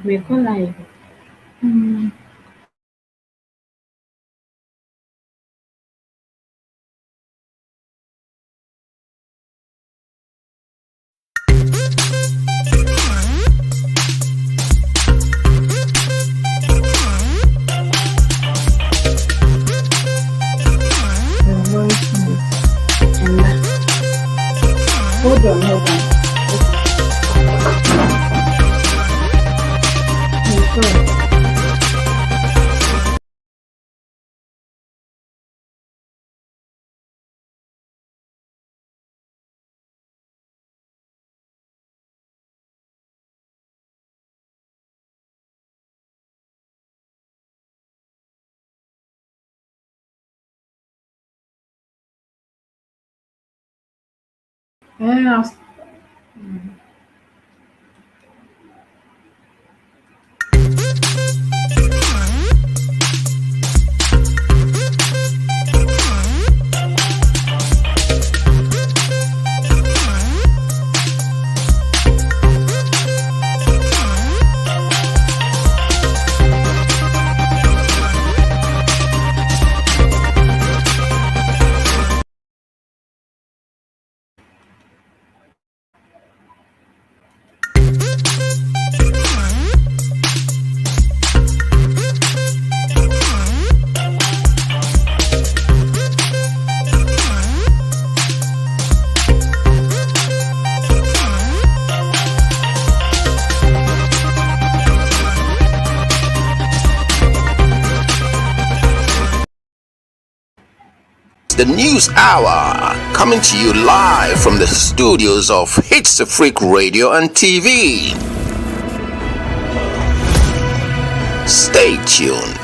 Meko live. Mm. The voice note. And hold on, hold on. Meko. Yes. The News Hour, coming to you live from the studios of HitzAfrik Radio and TV. Stay tuned.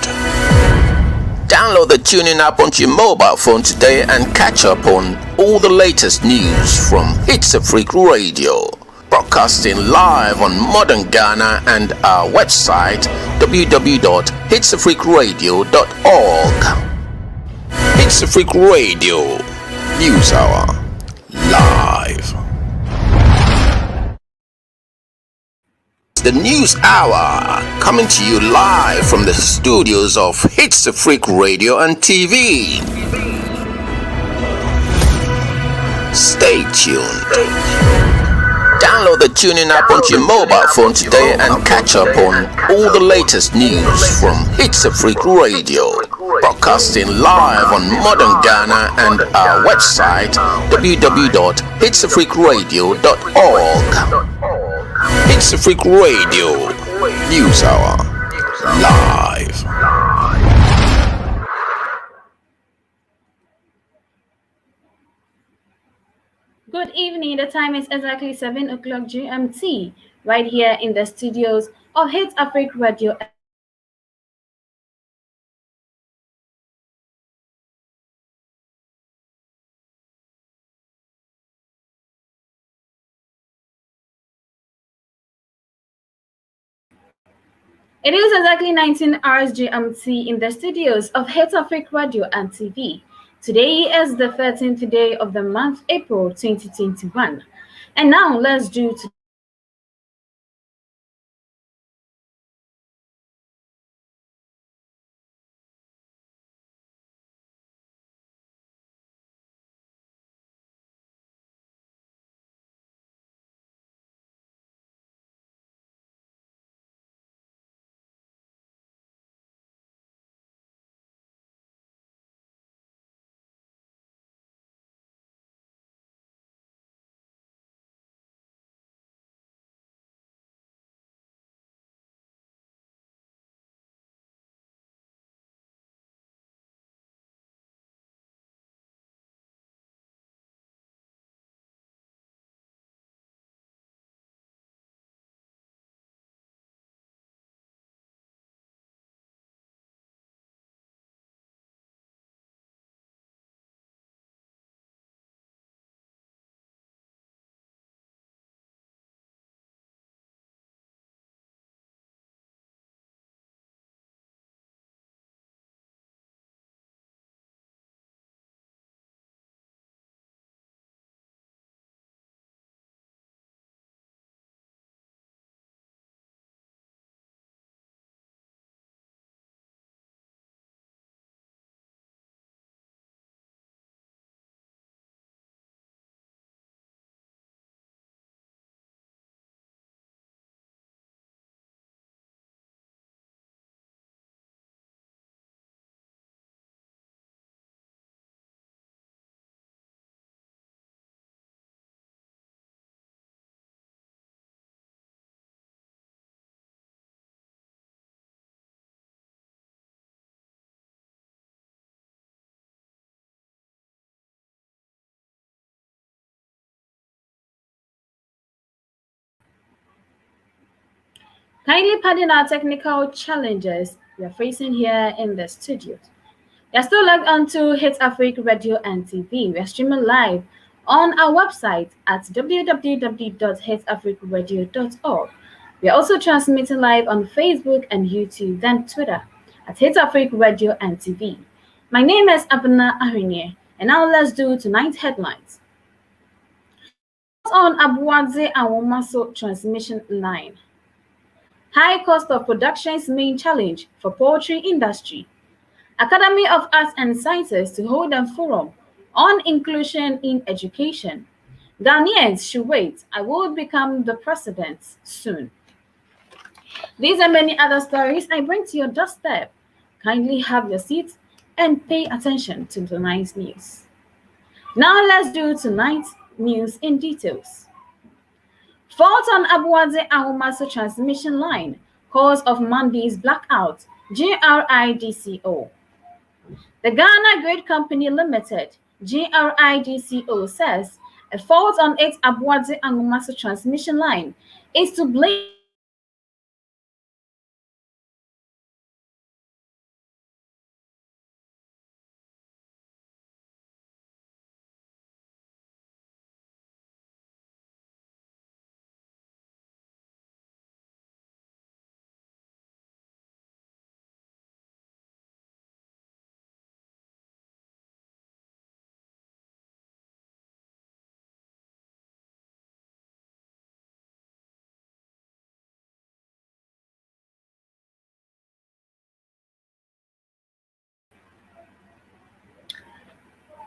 Download the tuning app onto your mobile phone today and catch up on all the latest news from HitzAfrik Radio. Broadcasting live on modern Ghana and our website www.hitsafrikradio.org. HitzAfrik Radio News Hour live. The News Hour, coming to you live from the studios of HitzAfrik Radio and TV. Stay tuned. Download the tuning app onto your mobile phone today and catch up on all the latest news from HitzAfrik Radio. Broadcasting live on modern Ghana and our website www.hitsafrikradio.org. HitzAfrik Radio News Hour live. Good evening. The time is exactly 7 o'clock GMT, right here in the studios of HitzAfrik Radio. It is exactly 19 hours GMT in the studios of HitzAfrik Radio and TV. Today is the 13th day of the month, April 2021. And now let's do Kindly pardon our technical challenges we are facing here in the studio. You're still logged on to HitzAfrik Radio and TV. We are streaming live on our website at www.hitsafrikradio.org. We are also transmitting live on Facebook and YouTube, then Twitter at HitzAfrik Radio and TV. My name is Abna Ahinie, and now let's do tonight's headlines. Fault on Abuadze and Womaso transmission line. High cost of production's main challenge for poultry industry. Academy of Arts and Sciences to hold a forum on inclusion in education. Ghanaians should wait. I will become the president soon. These and many other stories I bring to your doorstep. Kindly have your seat and pay attention to tonight's news. Now let's do tonight's news in details. Fault on Abuadze Ahumaso transmission line, cause of Monday's blackout, GRIDCO. The Ghana Grid Company Limited (GRIDCO) says a fault on its Abuadze Ahumaso transmission line is to blame.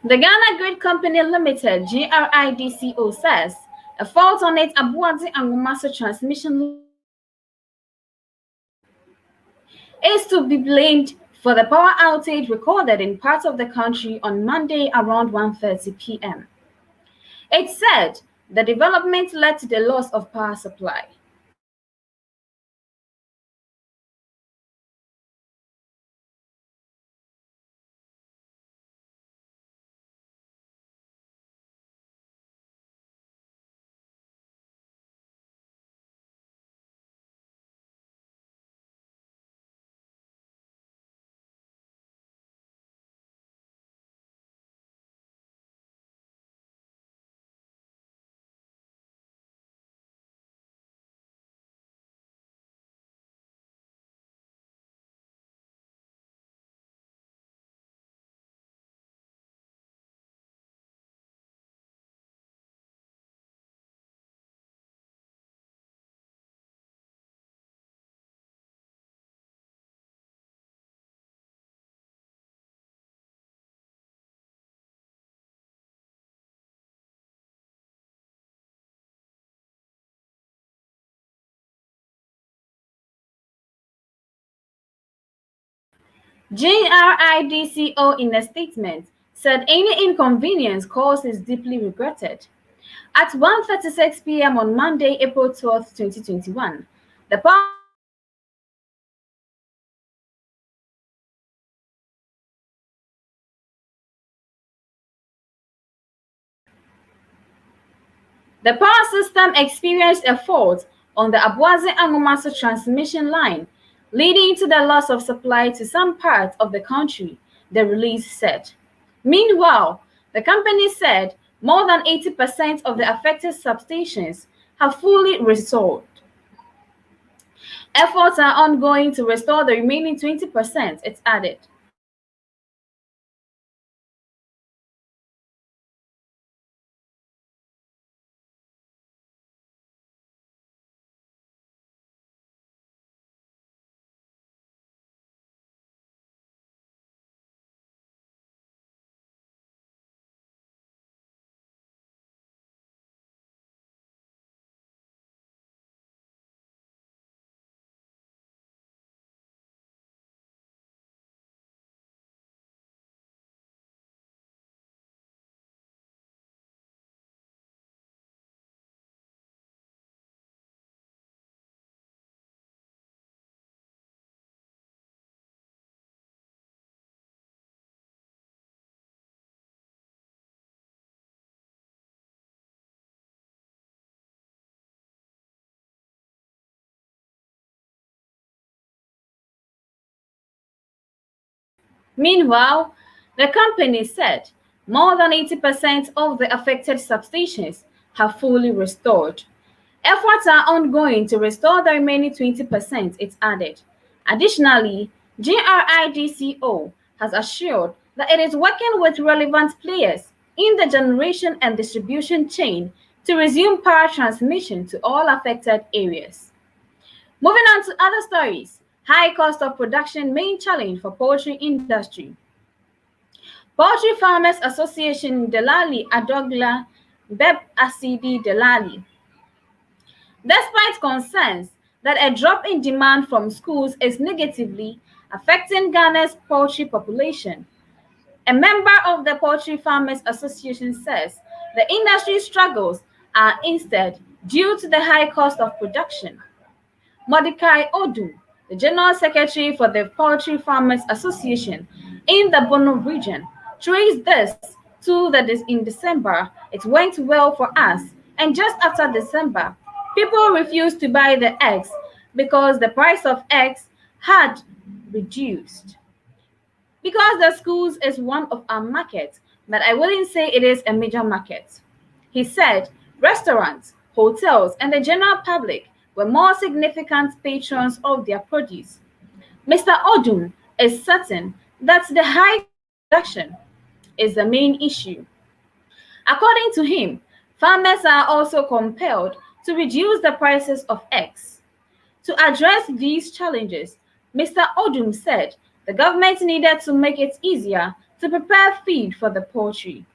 The Ghana Grid Company Limited (GRIDCO) says a fault on its Abuadze Ahumaso transmission line is to be blamed for the power outage recorded in parts of the country on Monday around 1:30 p.m. It said the development led to the loss of power supply. GRIDCO in a statement said any inconvenience caused is deeply regretted. At 1:36 p.m. on Monday, April 12, 2021, the power system experienced a fault on the Abuadze Ahumaso transmission line, leading to the loss of supply to some parts of the country, the release said. Meanwhile, the company said more than 80% of the affected substations have fully restored. Efforts are ongoing to restore the remaining 20%, it added. Meanwhile, the company said more than 80% of the affected substations have fully restored. Efforts are ongoing to restore the remaining 20%, it added. Additionally, GRIDCO has assured that it is working with relevant players in the generation and distribution chain to resume power transmission to all affected areas. Moving on to other stories, high cost of production main challenge for poultry industry. Poultry Farmers Association Delali Adogla Beb Asidi Delali. Despite concerns that a drop in demand from schools is negatively affecting Ghana's poultry population, a member of the Poultry Farmers Association says the industry struggles are instead due to the high cost of production. Mordecai Odum, the General Secretary for the Poultry Farmers Association in the Bono region, traced this to that in December it went well for us, and just after December, people refused to buy the eggs because the price of eggs had reduced. Because the schools is one of our markets, but I wouldn't say it is a major market. He said restaurants, hotels, and the general public were more significant patrons of their produce. Mr. Odum is certain that the high production is the main issue. According to him, farmers are also compelled to reduce the prices of eggs. To address these challenges, Mr. Odum said the government needed to make it easier to prepare feed for the poultry.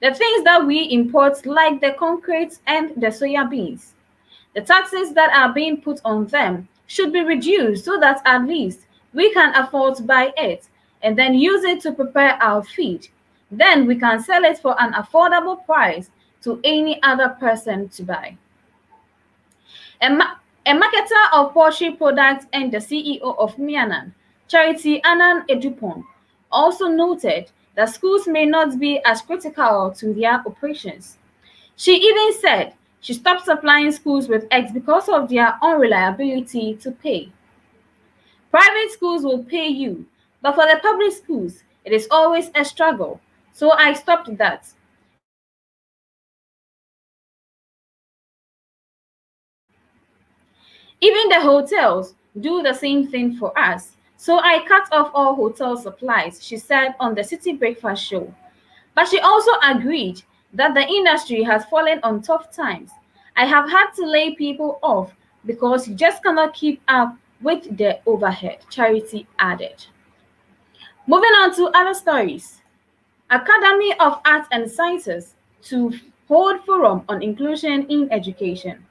The things that we import, like the concrete and the soya beans, the taxes that are being put on them should be reduced so that at least we can afford to buy it and then use it to prepare our feed. Then we can sell it for an affordable price to any other person to buy. A marketer of poultry products and the CEO of Mianan, Charity Annan Edupon, also noted that schools may not be as critical to their operations. She even said she stopped supplying schools with eggs because of their unreliability to pay. Private schools will pay you, but for the public schools, it is always a struggle. So I stopped that. Even the hotels do the same thing for us. So I cut off all hotel supplies, she said on the City Breakfast show. But she also agreed that the industry has fallen on tough times. I have had to lay people off because you just cannot keep up with the overhead, Charity added. Moving on to other stories. Academy of Arts and Sciences to hold forum on inclusion in education.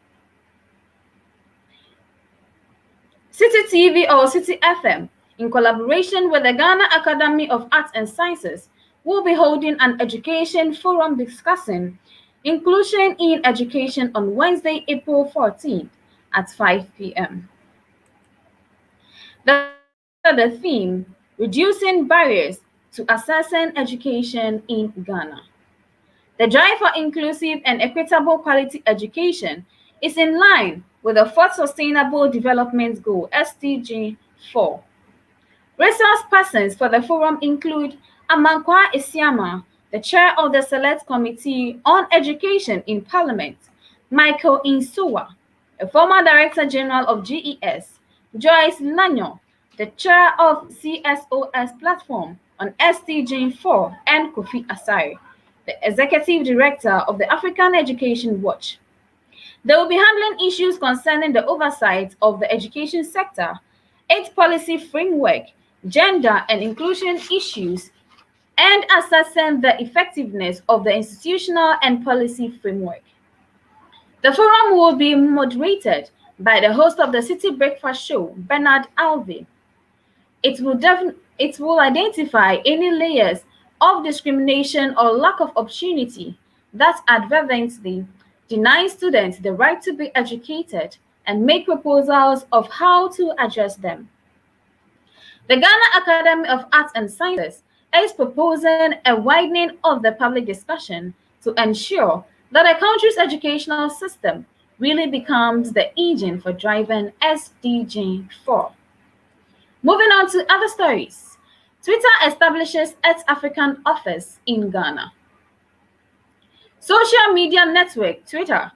City TV or City FM, in collaboration with the Ghana Academy of Arts and Sciences, will be holding an education forum discussing inclusion in education on Wednesday, April 14th at 5 p.m. The theme, Reducing Barriers to Accessing Education in Ghana. The drive for inclusive and equitable quality education is in line with the Fourth Sustainable Development Goal, SDG 4. Resource persons for the forum include Amankwa Isiama, the chair of the Select Committee on Education in Parliament, Michael Insuwa, a former Director General of GES, Joyce Lanyo, the chair of CSOS Platform on SDG 4, and Kofi Asare, the Executive Director of the African Education Watch. They will be handling issues concerning the oversight of the education sector, its policy framework, gender and inclusion issues, and assessing the effectiveness of the institutional and policy framework. The forum will be moderated by the host of the City Breakfast Show, Bernard Alvey. It will identify any layers of discrimination or lack of opportunity that advertently deny students the right to be educated and make proposals of how to address them. The Ghana Academy of Arts and Sciences is proposing a widening of the public discussion to ensure that the country's educational system really becomes the engine for driving SDG 4. Moving on to other stories. Twitter establishes its African office in Ghana. Social media network Twitter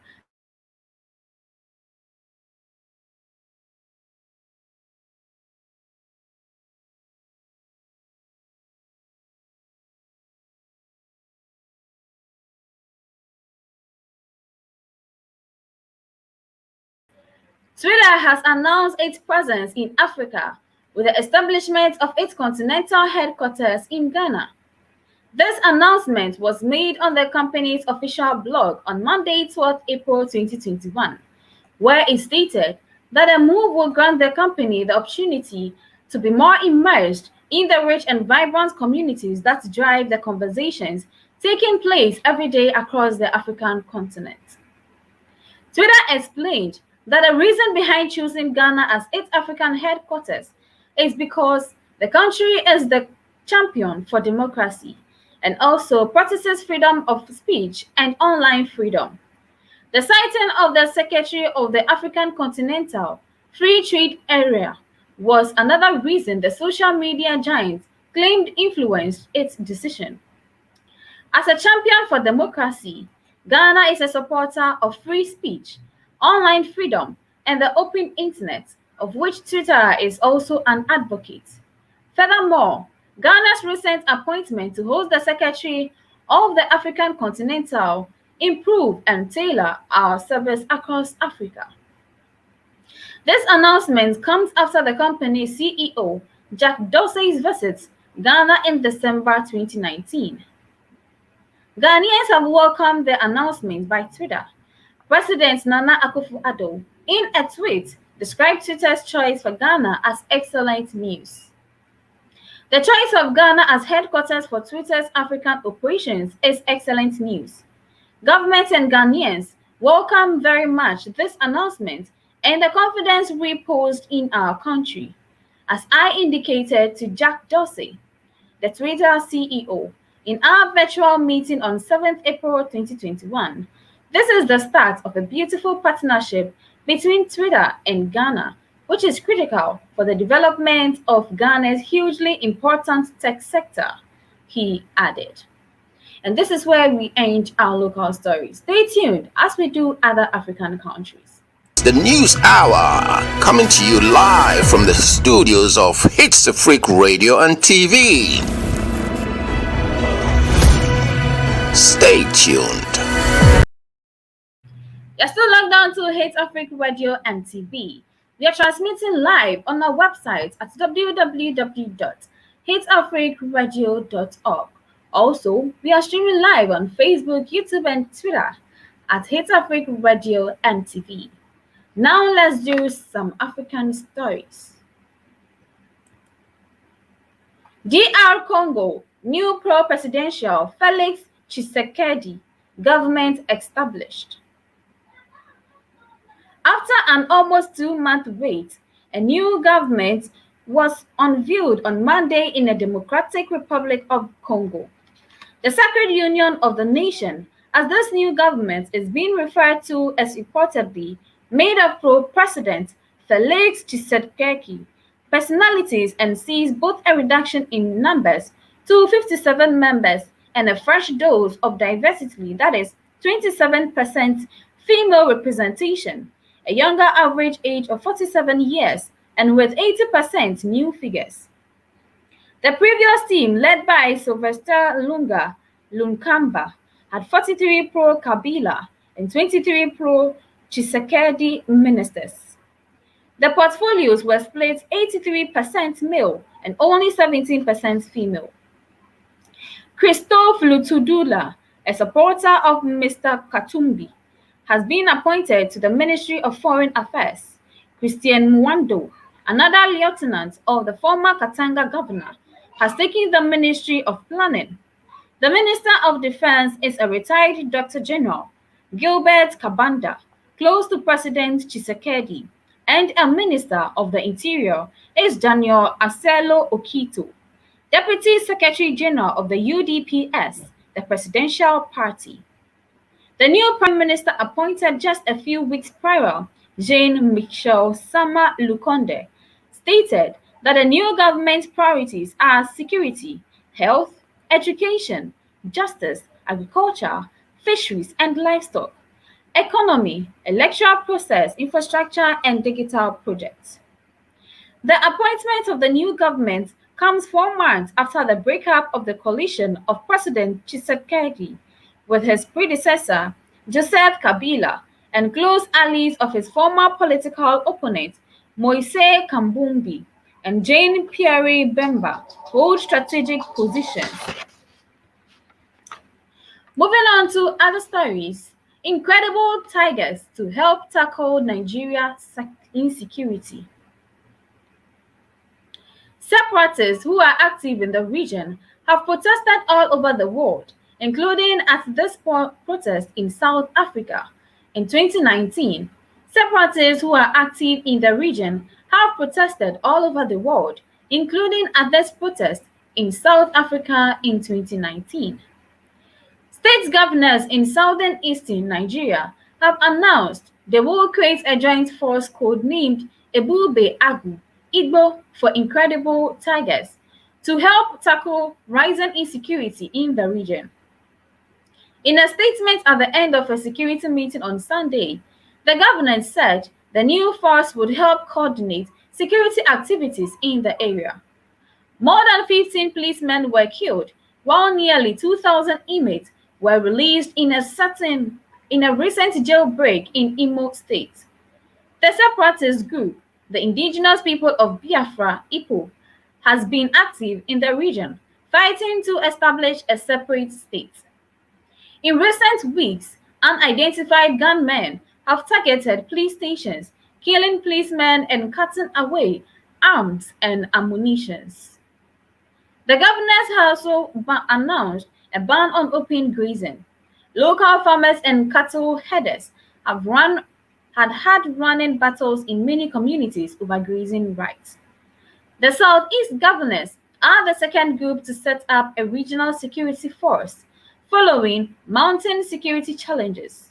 has announced its presence in Africa with the establishment of its continental headquarters in Ghana. This announcement was made on the company's official blog on Monday, 27th April 2021. Twitter has announced its presence in Africa with the establishment of its continental headquarters in Ghana. This announcement was made on the company's official blog on Monday, 12th April 2021, where it stated that the move will grant the company the opportunity to be more immersed in the rich and vibrant communities that drive the conversations taking place every day across the African continent. Twitter explained that the reason behind choosing Ghana as its African headquarters is because the country is the champion for democracy and also practices freedom of speech and online freedom. The sighting of the Secretary of the African Continental Free Trade Area was another reason the social media giant claimed influenced its decision. As a champion for democracy, Ghana is a supporter of free speech, online freedom, and the open internet, of which Twitter is also an advocate. Furthermore, Ghana's recent appointment to host the Secretary of the African Continental improve and tailor our service across Africa. This announcement comes after the company's CEO, Jack Dorsey's visit Ghana in December 2019. Ghanaians have welcomed the announcement by Twitter. President Nana Akufo-Addo, in a tweet, described Twitter's choice for Ghana as excellent news. The choice of Ghana as headquarters for Twitter's African operations is excellent news. Government and Ghanaians welcome very much this announcement and the confidence reposed in our country, as I indicated to Jack Dorsey, the Twitter CEO, in our virtual meeting on 7th April 2021. This is the start of a beautiful partnership between Twitter and Ghana, which is critical for the development of Ghana's hugely important tech sector, he added. And this is where we end our local stories. Stay tuned as we do other African countries. The News Hour, coming to you live from the studios of HitzAfrik Radio and TV. Stay tuned. You're still logged on to HitzAfrik Radio and TV. We are transmitting live on our website at www.hitzafrikradio.org. Also, we are streaming live on Facebook, YouTube, and Twitter at HitzAfrik Radio and TV. Now let's do some African stories. DR Congo, new pro-presidential Felix Tshisekedi government established. After an almost 2-month wait, a new government was unveiled on Monday in the Democratic Republic of Congo. The Sacred Union of the Nation, as this new government is being referred to as reportedly made of pro-President Felix Tshisekedi personalities and sees both a reduction in numbers to 57 members and a fresh dose of diversity, that is 27% female representation, a younger average age of 47 years, and with 80% new figures. The previous team, led by Sylvester Lunkamba, had 43 pro-Kabila and 23 pro-Tshisekedi ministers. The portfolios were split 83% male and only 17% female. Christophe Lutudula, a supporter of Mr. Katumbi, has been appointed to the Ministry of Foreign Affairs. Christian Mwando, another lieutenant of the former Katanga governor, has taken the Ministry of Planning. The Minister of Defense is a retired Dr. General, Gilbert Kabanda, close to President Tshisekedi, and a Minister of the Interior is Daniel Aselo Okito, Deputy Secretary General of the UDPS, the presidential party. The new Prime Minister appointed just a few weeks prior, Jean-Michel Sama Lukonde, stated that the new government's priorities are security, health, education, justice, agriculture, fisheries and livestock, economy, electoral process, infrastructure, and digital projects. The appointment of the new government comes 4 months after the breakup of the coalition of President Tshisekedi with his predecessor, Joseph Kabila, and close allies of his former political opponent, Moise Kambumbi, and Jean-Pierre Bemba hold strategic positions. Moving on to other stories, incredible tigers to help tackle Nigeria's insecurity. Separatists who are active in the region have protested all over the world, including at this protest in South Africa. In 2019, separatists who are active in the region have protested all over the world, including at this protest in South Africa in 2019. State governors in southern eastern Nigeria have announced they will create a joint force codenamed Ebube Agu Igbo for Incredible Tigers to help tackle rising insecurity in the region. In a statement at the end of a security meeting on Sunday, the government said the new force would help coordinate security activities in the area. More than 15 policemen were killed, while nearly 2,000 inmates were released in a recent jailbreak in Imo State. The separatist group, the indigenous people of Biafra, Ipo, has been active in the region, fighting to establish a separate state. In recent weeks, unidentified gunmen have targeted police stations, killing policemen and cutting away arms and ammunition. The governors have also announced a ban on open grazing. Local farmers and cattle herders have had running battles in many communities over grazing rights. The Southeast governors are the second group to set up a regional security force following mounting security challenges.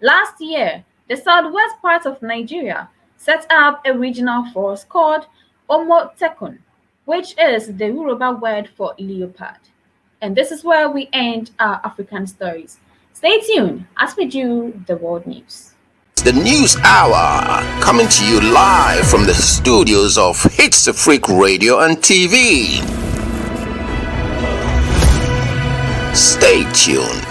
Last year, the southwest part of Nigeria set up a regional force called Omotekun, which is the Yoruba word for leopard. And this is where we end our African stories. Stay tuned as we do the world news. The News Hour, coming to you live from the studios of HitzAfrik Radio and TV. Stay tuned.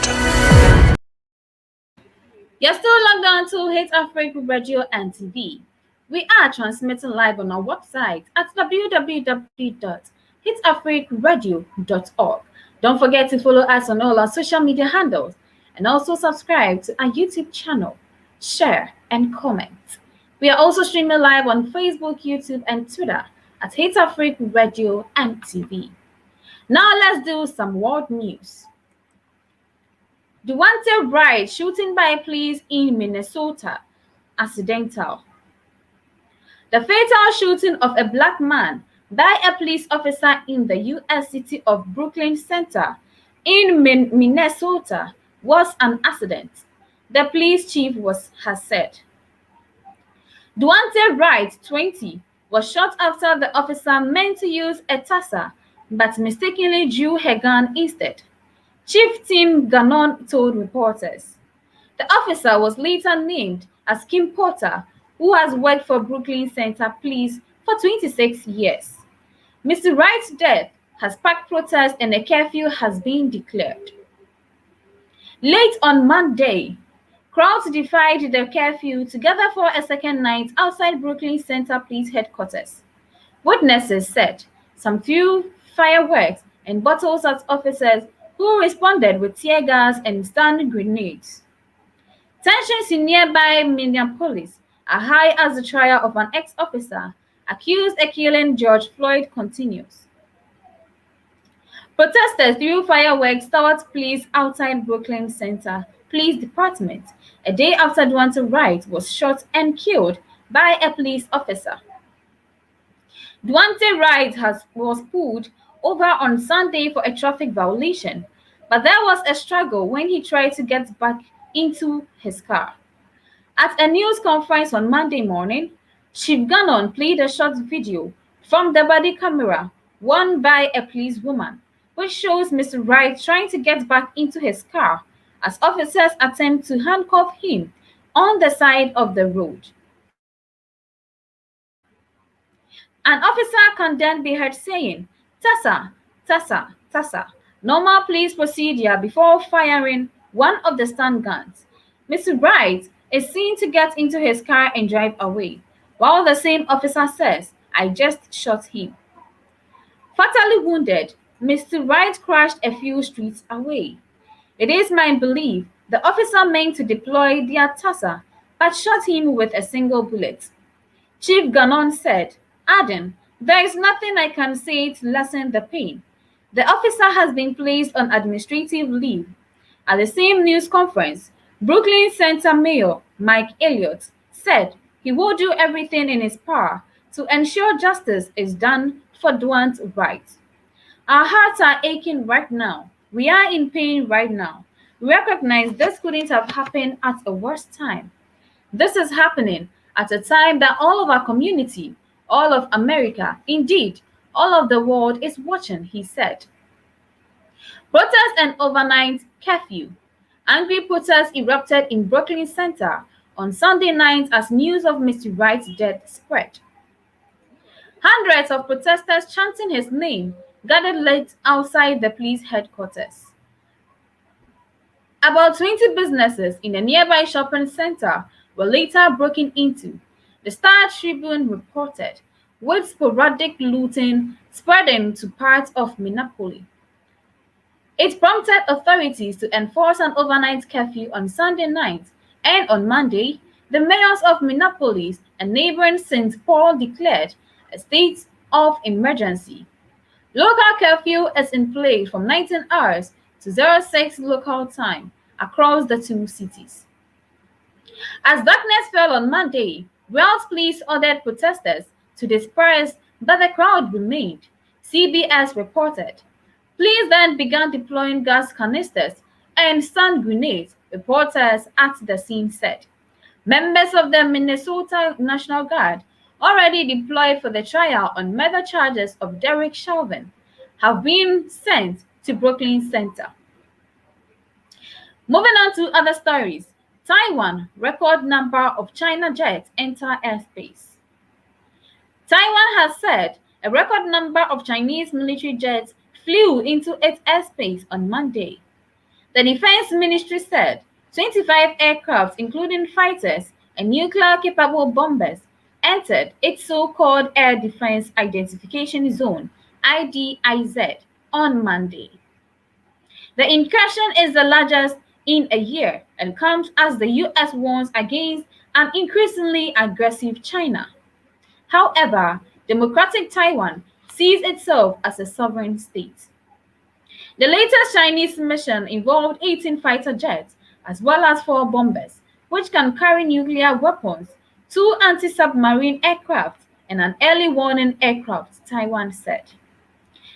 You're still logged on to HitzAfrik Radio and TV. We are transmitting live on our website at www.hitzafrikradio.org. Don't forget to follow us on all our social media handles and also subscribe to our YouTube channel, share, and comment. We are also streaming live on Facebook, YouTube, and Twitter at HitzAfrik Radio and TV. Now let's do some world news. Duante bride shooting by police in Minnesota, accidental. The fatal shooting of a black man by a police officer in the U.S. city of Brooklyn Center in Minnesota was an accident, the police chief has said. Duante Wright, 20, was shot after the officer meant to use a taser but mistakenly drew her gun instead, Chief Tim Gannon told reporters. The officer was later named as Kim Porter, who has worked for Brooklyn Center Police for 26 years. Mr. Wright's death has sparked protests and a curfew has been declared. Late on Monday, crowds defied the curfew to gather for a second night outside Brooklyn Center Police headquarters. Witnesses said some threw fireworks and bottles at officers who responded with tear gas and stun grenades. Tensions in nearby Minneapolis are high as the trial of an ex-officer accused of killing George Floyd continues. Protesters threw fireworks towards police outside Brooklyn Center Police Department a day after Duante Wright was shot and killed by a police officer. Duante Wright was pulled over on Sunday for a traffic violation, but there was a struggle when he tried to get back into his car. At a news conference on Monday morning, Chief Gannon played a short video from the body camera worn by a policewoman, which shows Mr. Wright trying to get back into his car as officers attempt to handcuff him on the side of the road. An officer can then be heard saying, "Tassa, Tassa, Tassa," normal police procedure before firing one of the stun guns. Mr. Wright is seen to get into his car and drive away, while the same officer says, "I just shot him." Fatally wounded, Mr. Wright crashed a few streets away. It is my belief the officer meant to deploy their Tassa, but shot him with a single bullet. Chief Gannon said, adding, "There is nothing I can say to lessen the pain." The officer has been placed on administrative leave. At the same news conference, Brooklyn Center Mayor Mike Elliott said he will do everything in his power to ensure justice is done for Dwayne Wright. "Our hearts are aching right now. We are in pain right now. We recognize this couldn't have happened at a worse time. This is happening at a time that all of our community, all of America, indeed, all of the world is watching," he said. Protest and overnight curfew. Angry protests erupted in Brooklyn Center on Sunday night as news of Mr. Wright's death spread. Hundreds of protesters chanting his name gathered late outside the police headquarters. About 20 businesses in a nearby shopping center were later broken into, the Star Tribune reported, with sporadic looting spreading to parts of Minneapolis. It prompted authorities to enforce an overnight curfew on Sunday night, and on Monday, the mayors of Minneapolis and neighboring St. Paul declared a state of emergency. Local curfew is in place from 19 hours to 06 local time across the two cities. As darkness fell on Monday, Wells police ordered protesters to disperse, but the crowd remained, CBS reported. Police then began deploying gas canisters and stun grenades, reporters at the scene said. Members of the Minnesota National Guard, already deployed for the trial on murder charges of Derek Chauvin, have been sent to Brooklyn Center. Moving on to other stories. Taiwan, record number of China jets enter airspace. Taiwan has said a record number of Chinese military jets flew into its airspace on Monday. The Defense Ministry said 25 aircraft, including fighters and nuclear-capable bombers, entered its so-called Air Defense Identification Zone, IDIZ, on Monday. The incursion is the largest in a year and comes as the U.S. warns against an increasingly aggressive China. However, democratic Taiwan sees itself as a sovereign state. The latest Chinese mission involved 18 fighter jets as well as 4 bombers, which can carry nuclear weapons, 2 anti-submarine aircraft, and an early warning aircraft, Taiwan said.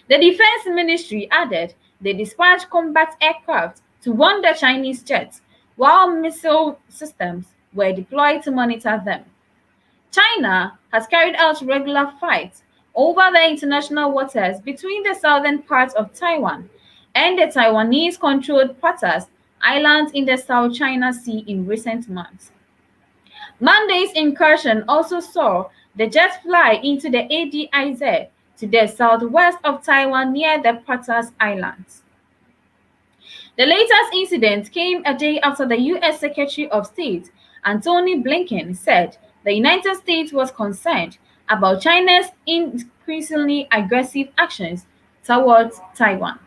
The Defense Ministry added they dispatched combat aircraft to warn the Chinese jets, while missile systems were deployed to monitor them. China has carried out regular fights over the international waters between the southern part of Taiwan and the Taiwanese-controlled Patas Islands in the South China Sea in recent months. Monday's incursion also saw the jets fly into the ADIZ to the southwest of Taiwan near the Patas Islands. The latest incident came a day after the U.S. Secretary of State Antony Blinken said the United States was concerned about China's increasingly aggressive actions towards Taiwan.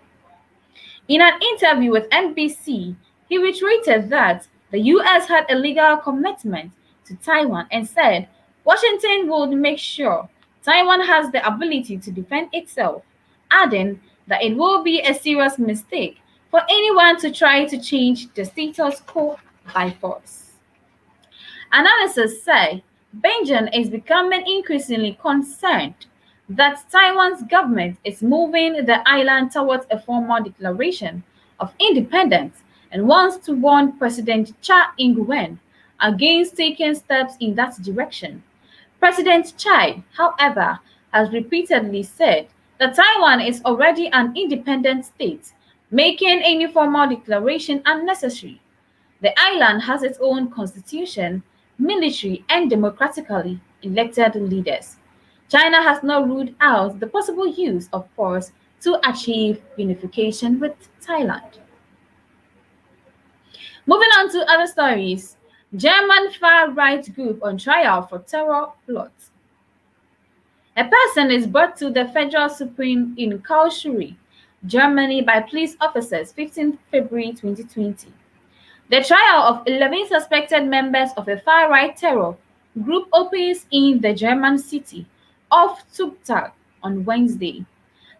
In an interview with NBC, he reiterated that the U.S. had a legal commitment to Taiwan and said Washington would make sure Taiwan has the ability to defend itself, adding that it will be a serious mistake for anyone to try to change the status quo by force. Analysts say Beijing is becoming increasingly concerned that Taiwan's government is moving the island towards a formal declaration of independence and wants to warn President Tsai Ing-wen against taking steps in that direction. President Tsai, however, has repeatedly said that Taiwan is already an independent state, making any formal declaration unnecessary. The island has its own constitution, military, and democratically elected leaders. China has not ruled out the possible use of force to achieve unification with Thailand. Moving on to other stories. German far-right group on trial for terror plot. A person is brought to the Federal Supreme in Karlsruhe, Germany by police officers 15 February 2020. The trial of 11 suspected members of a far-right terror group opens in the German city of Stuttgart on Wednesday.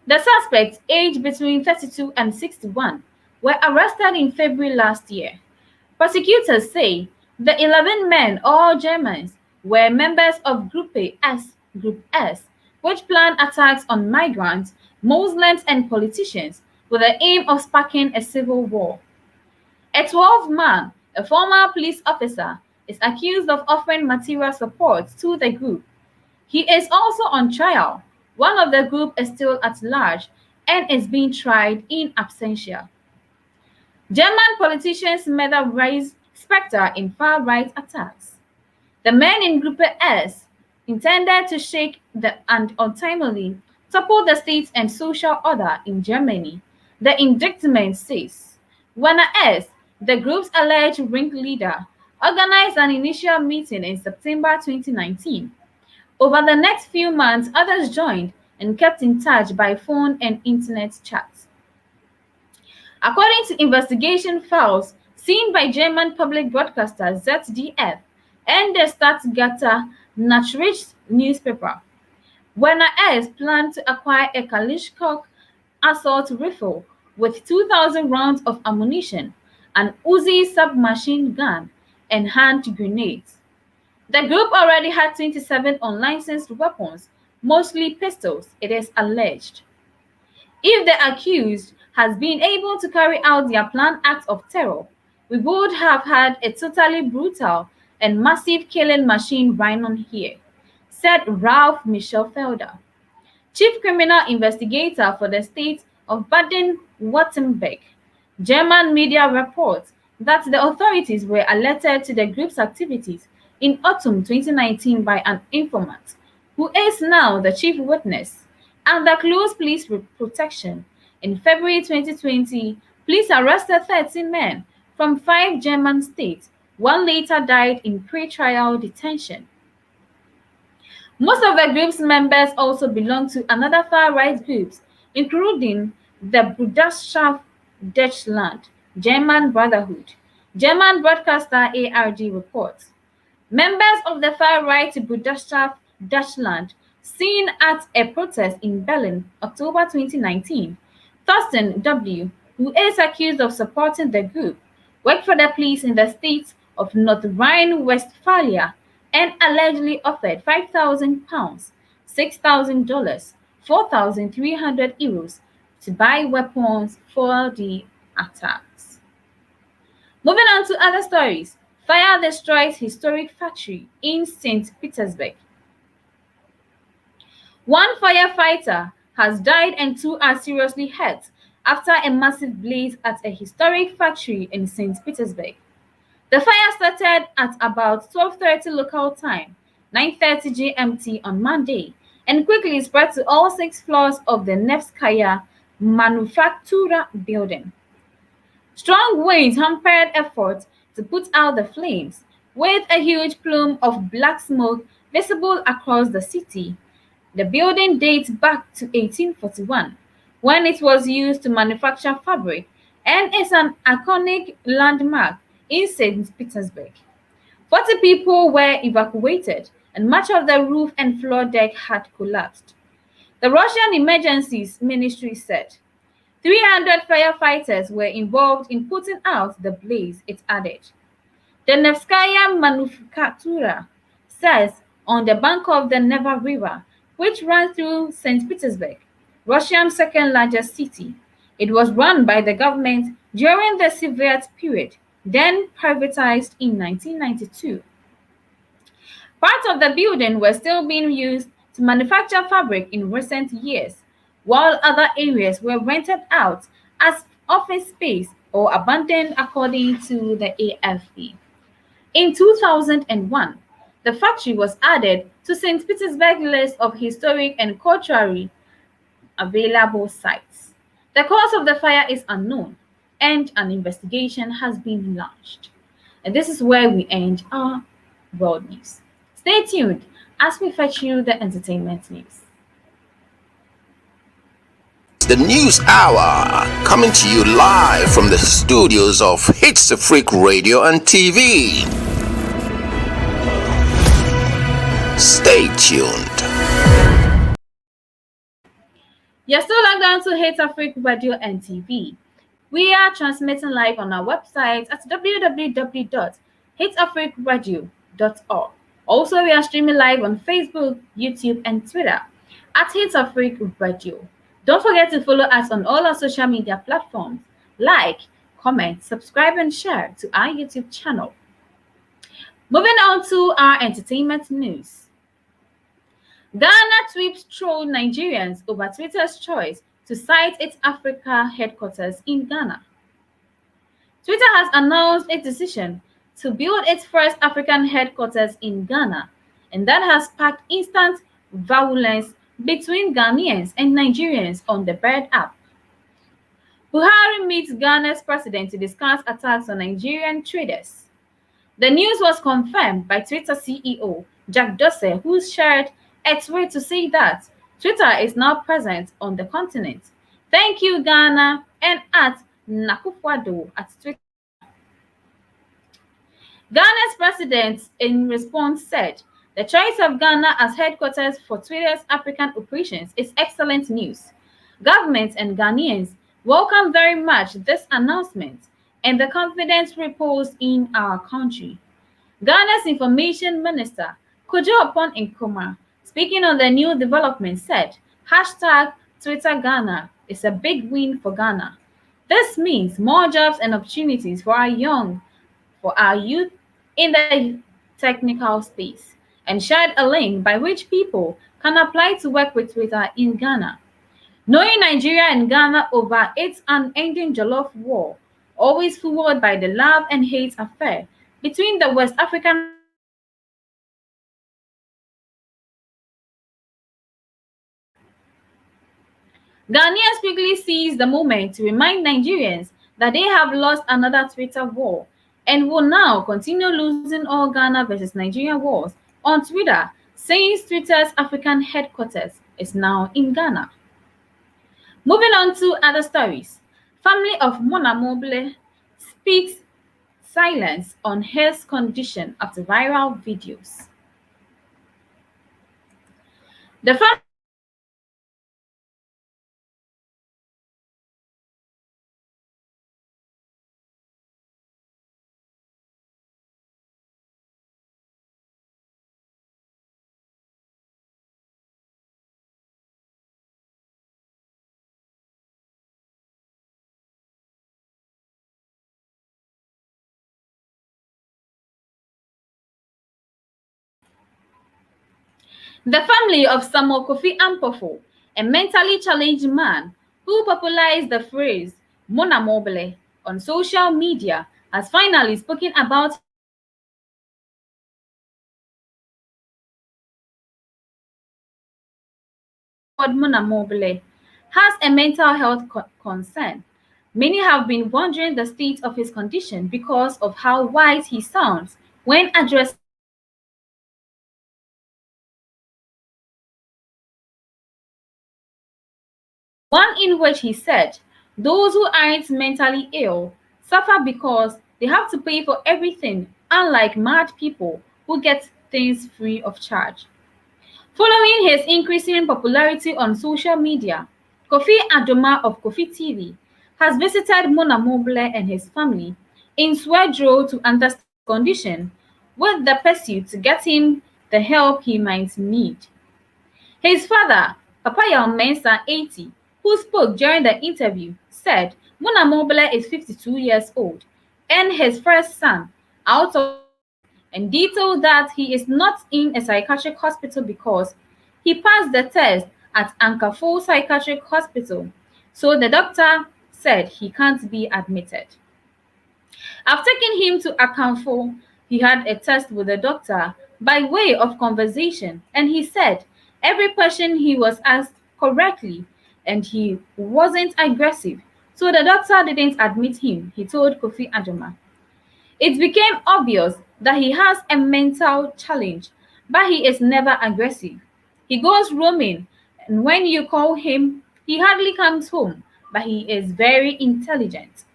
The suspects, aged between 32 and 61, were arrested in February last year. Prosecutors say the 11 men, all Germans, were members of Group S, which planned attacks on migrants, Muslims, and politicians with the aim of sparking a civil war. A 12-man, a former police officer, is accused of offering material support to the group. He is also on trial. One of the group is still at large and is being tried in absentia. German politicians met a rise specter in far-right attacks. The men in Group S intended to shake and ultimately topple the state and social order in Germany, the indictment says. Werner S., the group's alleged ringleader, organized an initial meeting in September 2019. Over the next few months, others joined and kept in touch by phone and internet chats. According to investigation files seen by German public broadcaster ZDF and the Stuttgarter Nachrichten newspaper, Werner S. planned to acquire a Kalashnikov assault rifle with 2,000 rounds of ammunition, an Uzi submachine gun, and hand grenades. The group already had 27 unlicensed weapons, mostly pistols, it is alleged. If the accused has been able to carry out their planned acts of terror, we would have had a totally brutal and massive killing machine right on here, said Ralph Michelfelder, chief criminal investigator for the state of Baden-Württemberg. German media reports that the authorities were alerted to the group's activities in autumn 2019 by an informant, who is now the chief witness, under close police protection. In February 2020, police arrested 13 men from 5 German states. One later died in pre-trial detention. Most of the group's members also belong to another far-right groups, including the Bruderschaft Deutschland, German Brotherhood. German broadcaster ARD reports. Members of the far-right Bruderschaft Deutschland, seen at a protest in Berlin, October 2019, Thorsten W., who is accused of supporting the group, worked for the police in the state of North Rhine-Westphalia and allegedly offered £5,000, $6,000, 4,300 euros to buy weapons for the attacks. Moving on to other stories. Fire destroys historic factory in St. Petersburg. One firefighter has died and 2 are seriously hurt after a massive blaze at a historic factory in St. Petersburg. The fire started at about 12:30 local time, 9:30 GMT on Monday, and quickly spread to all 6 floors of the Nevskaya Manufactura building. Strong winds hampered efforts to put out the flames, with a huge plume of black smoke visible across the city. The building dates back to 1841, when it was used to manufacture fabric, and is an iconic landmark in St. Petersburg. 40 people were evacuated, and much of the roof and floor deck had collapsed. The Russian Emergencies Ministry said 300 firefighters were involved in putting out the blaze, it added. The Nevskaya Manufactura says on the bank of the Neva River, which runs through St. Petersburg, Russia's second largest city. It was run by the government during the Soviet period, then privatized in 1992. Parts of the building were still being used to manufacture fabric in recent years, while other areas were rented out as office space or abandoned, according to the AFP. In 2001, the factory was added to St. Petersburg list of historic and culturally available sites. The cause of the fire is unknown, and an investigation has been launched. And this is where we end our world news. Stay tuned as we fetch you the entertainment news. The News Hour, coming to you live from the studios of HitzAfrik Radio and TV. Stay tuned. You're still logged on to HitzAfrik Radio and TV. We are transmitting live on our website at www.hitzafrikradio.org. Also, we are streaming live on Facebook, YouTube, and Twitter at HitzAfrik Radio. Don't forget to follow us on all our social media platforms. Like, comment, subscribe, and share to our YouTube channel. Moving on to our entertainment news. Ghana tweets troll Nigerians over Twitter's choice to site its Africa headquarters in Ghana. Twitter has announced its decision to build its first African headquarters in Ghana, and that has sparked instant violence between Ghanaians and Nigerians on the Bird app. Buhari meets Ghana's president to discuss attacks on Nigerian traders. The news was confirmed by Twitter CEO Jack Dorsey, who shared a tweet to say that Twitter is now present on the continent. Thank you, Ghana, and at Nakufwado at Twitter. Ghana's president, in response, said, "The choice of Ghana as headquarters for Twitter's African operations is excellent news. Governments and Ghanaians welcome very much this announcement and the confidence reposed in our country." Ghana's Information Minister, Kojo Oppong Nkrumah, speaking on the new development, said, #Twitter Ghana is a big win for Ghana. This means more jobs and opportunities for our youth in the technical space, and shared a link by which people can apply to work with Twitter in Ghana. Knowing Nigeria and Ghana over its unending jollof war, always fueled by the love and hate affair between the West African Ghanaians quickly seized the moment to remind Nigerians that they have lost another Twitter war and will now continue losing all Ghana versus Nigeria wars on Twitter, since Twitter's African headquarters is now in Ghana. Moving on to other stories. Family of Mona Mobile speaks silence on his condition after viral videos. The family The family of Samuel Kofi Ampofo, a mentally challenged man who popularized the phrase "Mona Mobile" on social media, has finally spoken about Mona Mobile has a mental health concern. Many have been wondering the state of his condition because of how wise he sounds when addressing one in which he said, "Those who aren't mentally ill suffer because they have to pay for everything, unlike mad people who get things free of charge." Following his increasing popularity on social media, Kofi Adoma of Kofi TV has visited Mona Mobile and his family in Swedro to understand his condition, with the pursuit to get him the help he might need. His father, Papa Mensa 80, who spoke during the interview, said Mona Mobile is 52 years old and his first son out of, and detailed that he is not in a psychiatric hospital because He passed the test at Ankara Psychiatric Hospital, so the doctor said he can't be admitted. I've taken him to Akanfo. He had a test with the doctor by way of conversation, and he said every question he was asked correctly, and he wasn't aggressive. So the doctor didn't admit him, he told Kofi Adjoma. It became obvious that he has a mental challenge, but he is never aggressive. He goes roaming, and when you call him, he hardly comes home, but he is very intelligent.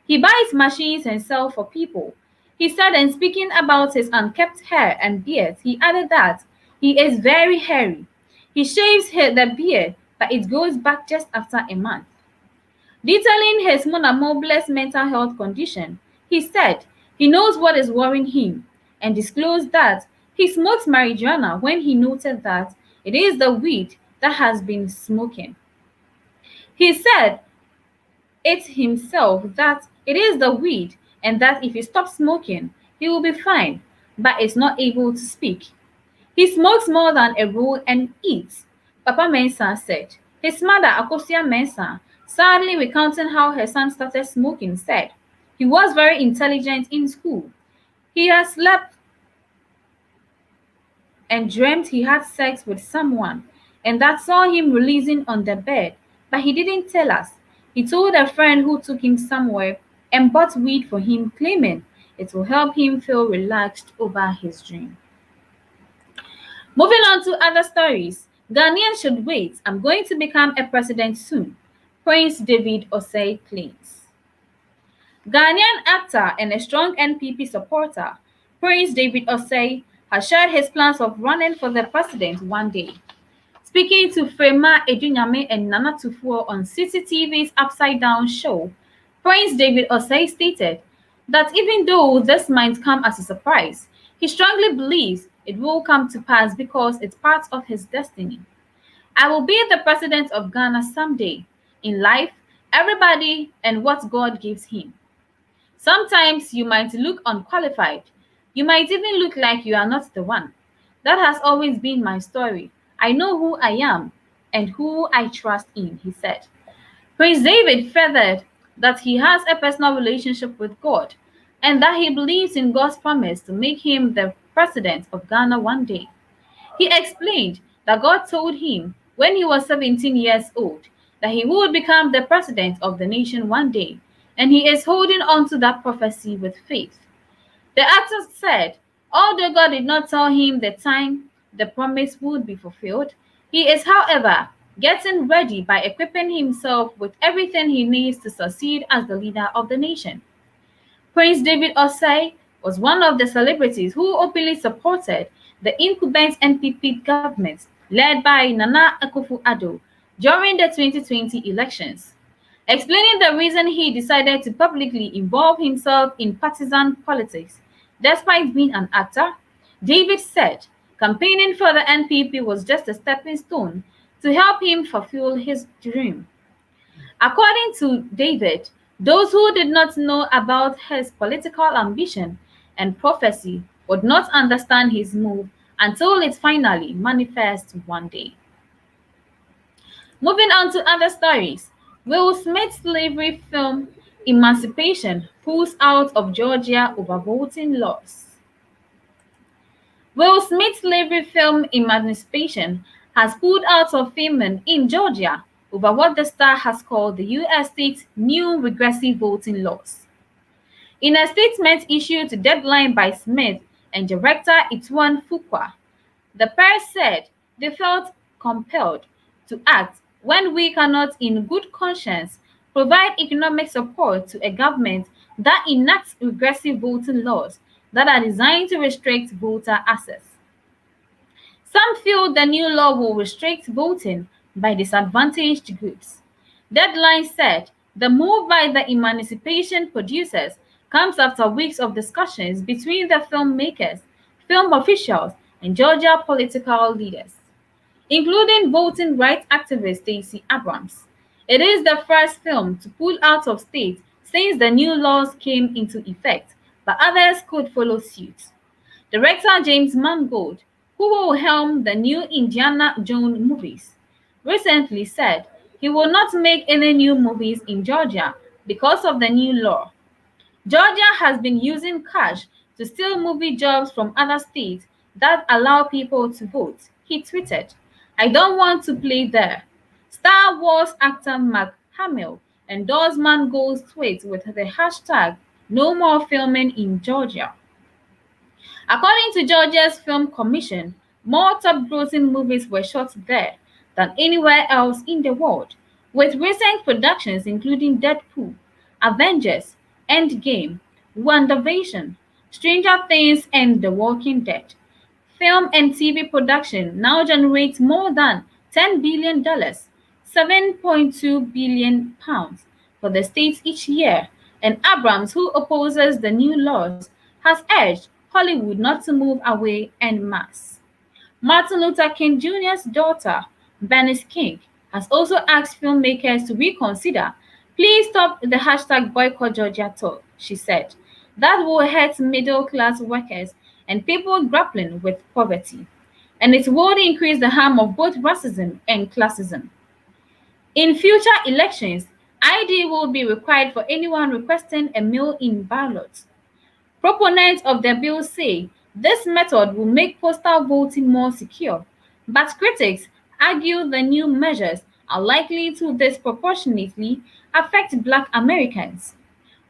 He buys machines and sells for people. He said, and speaking about his unkempt hair and beard, he added that he is very hairy. He shaves the beard, but it grows back just after a month. Detailing his monamobless mental health condition, he said he knows what is worrying him and disclosed that he smokes marijuana when he noted that it is the weed that has been smoking. He said it himself that it is the weed and that if he stops smoking, he will be fine, but is not able to speak. He smokes more than a roll and eats, Papa Mensah said. His mother, Akosia Mensah, sadly recounting how her son started smoking, said he was very intelligent in school. He has slept and dreamt he had sex with someone, and that saw him releasing on the bed, but he didn't tell us. He told a friend who took him somewhere and bought weed for him, claiming it will help him feel relaxed over his dream. Moving on to other stories, Ghanaians should wait. I'm going to become a president soon, Prince David Osei claims. Ghanaian actor and a strong NPP supporter, Prince David Osei, has shared his plans of running for the president one day. Speaking to Frema Edunyame and Nana Tufuo on CCTV's Upside Down show, Prince David Osei stated that even though this might come as a surprise, he strongly believes it will come to pass because it's part of his destiny. I will be the president of Ghana someday. In life, everybody and what God gives him. Sometimes you might look unqualified. You might even look like you are not the one. That has always been my story. I know who I am and who I trust in, he said. Prince David furthered that he has a personal relationship with God and that he believes in God's promise to make him the president of Ghana one day. He explained that God told him when he was 17 years old that he would become the president of the nation one day, and he is holding on to that prophecy with faith. The actor said, although God did not tell him the time the promise would be fulfilled, he is, however, getting ready by equipping himself with everything he needs to succeed as the leader of the nation. Prince David Osei was one of the celebrities who openly supported the incumbent NPP government led by Nana Akufo-Addo during the 2020 elections. Explaining the reason he decided to publicly involve himself in partisan politics, despite being an actor, David said campaigning for the NPP was just a stepping stone to help him fulfill his dream. According to David, those who did not know about his political ambition and prophecy would not understand his move until it finally manifests one day. Moving on to other stories, Will Smith's slavery film Emancipation pulls out of Georgia over voting laws. Will Smith's slavery film Emancipation has pulled out of filming in Georgia over what the star has called the U.S. state's new regressive voting laws. In a statement issued to Deadline by Smith and director Ituan Fuqua, the pair said they felt compelled to act when we cannot in good conscience provide economic support to a government that enacts regressive voting laws that are designed to restrict voter access. Some feel the new law will restrict voting by disadvantaged groups. Deadline said the move by the Emancipation producers comes after weeks of discussions between the filmmakers, film officials, and Georgia political leaders, including voting rights activist Stacey Abrams. It is the first film to pull out of state since the new laws came into effect, but others could follow suit. Director James Mangold, who will helm the new Indiana Jones movies, recently said he will not make any new movies in Georgia because of the new law. Georgia has been using cash to steal movie jobs from other states that allow people to vote, he tweeted. I don't want to play there. Star Wars actor Mark Hamill endorsed Mangold's tweet with the hashtag no more filming in Georgia. According to Georgia's Film Commission, more top-grossing movies were shot there than anywhere else in the world, with recent productions including Deadpool, Avengers, Endgame, WandaVision, Stranger Things, and The Walking Dead. Film and TV production now generates more than $10 billion, £7.2 billion for the states each year, and Abrams, who opposes the new laws, has urged Hollywood not to move away en masse. Martin Luther King Jr.'s daughter, Bernice King, has also asked filmmakers to reconsider. Please stop the hashtag boycott Georgia talk, she said. That will hurt middle-class workers and people grappling with poverty, and it would increase the harm of both racism and classism. In future elections, ID will be required for anyone requesting a mail-in ballot. Proponents of the bill say this method will make postal voting more secure, but critics argue the new measures are likely to disproportionately affect Black Americans,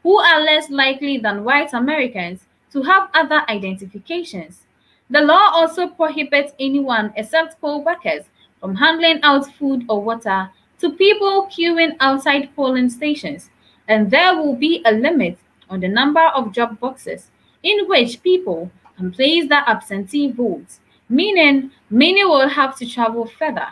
who are less likely than white Americans to have other identifications. The law also prohibits anyone except poll workers from handing out food or water to people queuing outside polling stations, and there will be a limit on the number of drop boxes in which people can place their absentee votes, meaning many will have to travel further.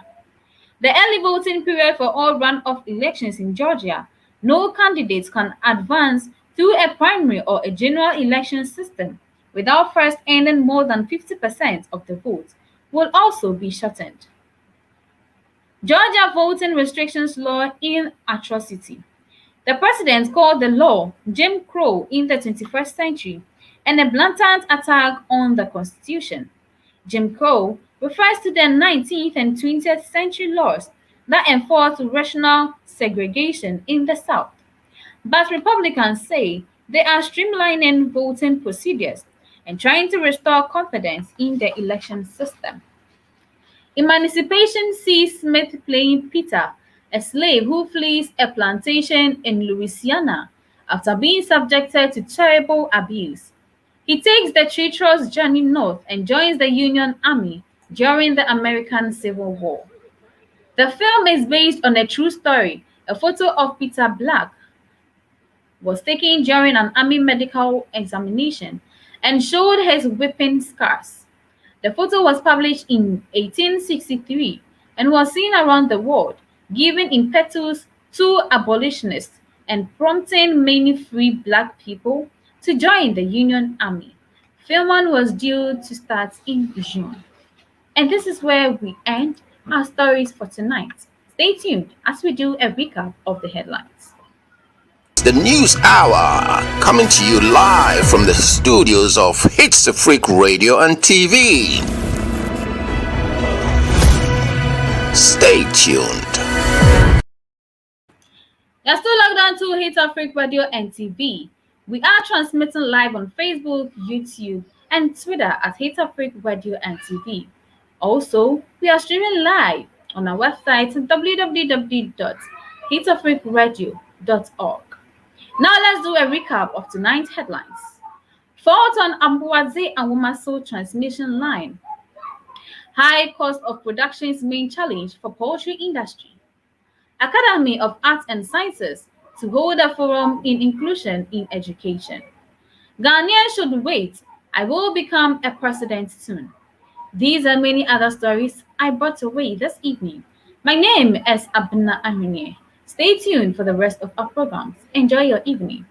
The early voting period for all runoff elections in Georgia, no candidate can advance through a primary or a general election system without first earning more than 50% of the vote, will also be shortened. Georgia voting restrictions law in atrocity. The president called the law Jim Crow in the 21st century and a blatant attack on the Constitution. Jim Crow refers to the 19th and 20th century laws that enforced racial segregation in the South. But Republicans say they are streamlining voting procedures and trying to restore confidence in the election system. Emancipation sees Smith playing Peter, a slave who flees a plantation in Louisiana after being subjected to terrible abuse. He takes the treacherous journey north and joins the Union Army during the American Civil War. The film is based on a true story. A photo of Peter Black was taken during an army medical examination and showed his whipping scars. The photo was published in 1863 and was seen around the world, giving impetus to abolitionists and prompting many free Black people to join the Union Army. Filming was due to start in June. And this is where we end our stories for tonight. Stay tuned as we do a recap of the headlines. The News Hour, coming to you live from the studios of HitzAfrik Radio and TV. Stay tuned. You're still logged on to HitzAfrik Radio and TV. We are transmitting live on Facebook, YouTube, and Twitter at HitzAfrik Radio and TV. Also, we are streaming live on our website www.hitzafrikradio.org. Now let's do a recap of tonight's headlines. Fault on Ambuadze and Womaso transmission line. High cost of production's main challenge for poultry industry. Academy of Arts and Sciences to hold a forum in inclusion in education. Ghanaians should wait. I will become a president soon. These and many other stories I brought away this evening. My name is Abna Aminie. Stay tuned for the rest of our programs. Enjoy your evening.